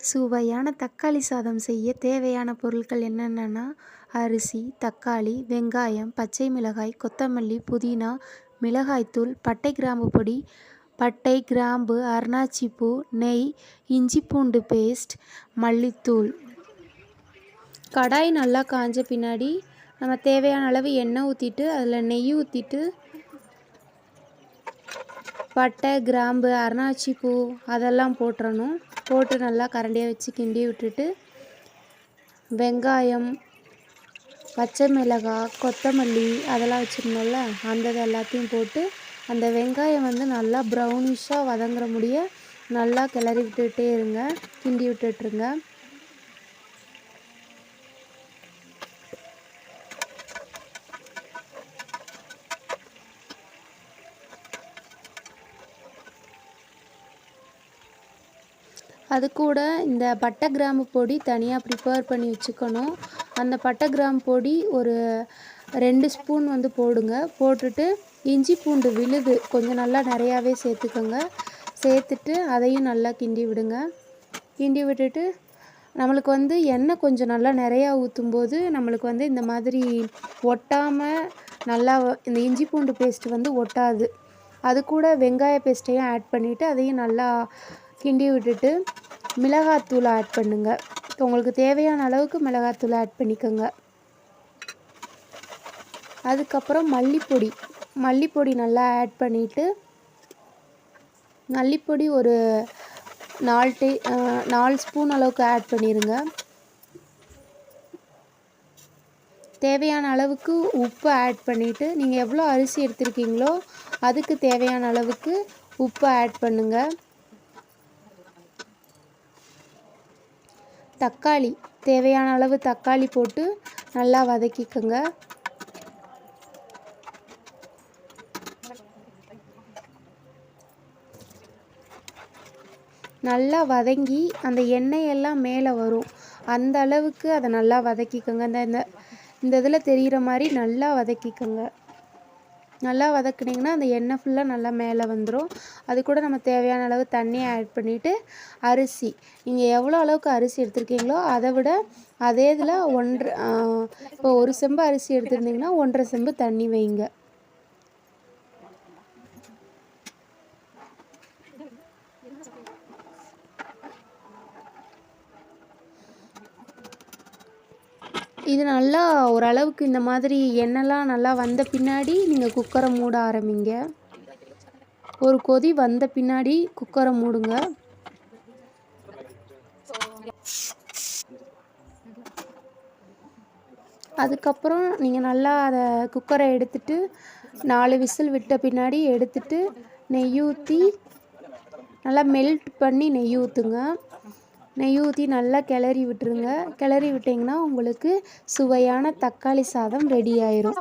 சுவையான தக்காளி சாதம் செய்ய தேவையான பொருட்கள் என்னென்னா அரிசி, தக்காளி, வெங்காயம், பச்சை மிளகாய், கொத்தமல்லி, புதினா, மிளகாய்த்தூள், பட்டை கிராம்பு பொடி, பட்டை கிராம்பு, அன்னாச்சிப்பூ, நெய், இஞ்சி பூண்டு பேஸ்ட், மல்லித்தூள். கடாய் நல்லா காஞ்ச பின்னாடி நம்ம தேவையான அளவு எண்ணெய் ஊற்றிட்டு அதில் நெய் ஊற்றிட்டு பட்டை கிராம்பு அன்னாச்சிப்பூ அதெல்லாம் போட்டுறணும். போட்டு நல்லா கரண்டியை வச்சு கிண்டி விட்டுட்டு வெங்காயம், பச்சை மிளகாய், கொத்தமல்லி அதெல்லாம் வச்சுருந்தோம்ல அந்த எல்லாத்தையும் போட்டு அந்த வெங்காயம் நல்லா ப்ரௌனிஷாக வதங்குற முடிய நல்லா கிளறி விட்டுகிட்டே இருங்க, கிண்டி விட்டுட்டுருங்க. அது கூட இந்த பட்டை கிராம்பு பொடி தனியாக ப்ரிப்பேர் பண்ணி வச்சுக்கணும். அந்த பட்டை கிராம்பு பொடி ஒரு 2 ஸ்பூன் போடுங்க. போட்டுட்டு இஞ்சி பூண்டு விழுது கொஞ்சம் நல்லா நிறையாவே சேர்த்துக்கோங்க. சேர்த்துட்டு அதையும் நல்லா கிண்டி விடுங்க. கிண்டி விட்டுட்டு நம்மளுக்கு எண்ணெய் கொஞ்சம் நல்லா நிறையா ஊற்றும்போது நம்மளுக்கு இந்த மாதிரி ஒட்டாமல் நல்லா இந்த இஞ்சி பூண்டு பேஸ்ட்டு ஒட்டாது. அது கூட வெங்காய பேஸ்ட்டையும் ஆட் பண்ணிவிட்டு அதையும் நல்லா கிண்டி விட்டுட்டு மிளகாத்தூள் ஆட் பண்ணுங்க. உங்களுக்கு தேவையான அளவுக்கு மிளகாத்தூள் ஆட் பண்ணிக்கோங்க. அதுக்கப்புறம் மல்லிப்பொடி நல்லா ஆட் பண்ணிவிட்டு மல்லிப்பொடி ஒரு 4 ஸ்பூன் அளவுக்கு ஆட் பண்ணிடுங்க. தேவையான அளவுக்கு உப்பு ஆட் பண்ணிவிட்டு நீங்கள் எவ்வளோ அரிசி எடுத்துருக்கீங்களோ அதுக்கு தேவையான அளவுக்கு உப்பு ஆட் பண்ணுங்கள். தக்காளி தேவையான அளவு தக்காளி போட்டு நல்லா வதக்கிக்கோங்க. நல்லா வதங்கி அந்த எண்ணெயெல்லாம் மேலே வரும் அந்த அளவுக்கு அதை நல்லா வதக்கிக்கோங்க. இந்த இதில் தெரிகிற மாதிரி நல்லா வதக்கிக்கோங்க. நல்லா வதக்குனிங்கன்னா அந்த எண்ணெய் ஃபுல்லாக நல்லா மேலே வந்துடும். அது கூட நம்ம தேவையான அளவு தண்ணியை ஆட் பண்ணிவிட்டு அரிசி நீங்கள் எவ்வளோ அளவுக்கு அரிசி எடுத்துருக்கீங்களோ அதை விட அதே இதில் இப்போ 1 செம்பு அரிசி எடுத்துருந்தீங்கன்னா 1.5 செம்பு தண்ணி வைங்க. இது நல்லா ஓரளவுக்கு இந்த மாதிரி எண்ணெய்லாம் நல்லா வந்த பின்னாடி நீங்கள் குக்கரை மூட ஆரம்பிங்க. ஒரு கொதி வந்த பின்னாடி குக்கரை மூடுங்க. அதுக்கப்புறம் நீங்கள் நல்லா அதை குக்கரை எடுத்துட்டு 4 விசில் விட்ட பின்னாடி எடுத்துட்டு நெய் ஊற்றி நல்லா மெல்ட் பண்ணி நெய் ஊற்றுங்க. நெய் ஊற்றி நல்லா கிளறி விட்டுருங்க. கிளறி விட்டிங்கன்னா உங்களுக்கு சுவையான தக்காளி சாதம் ரெடி ஆயிரும்.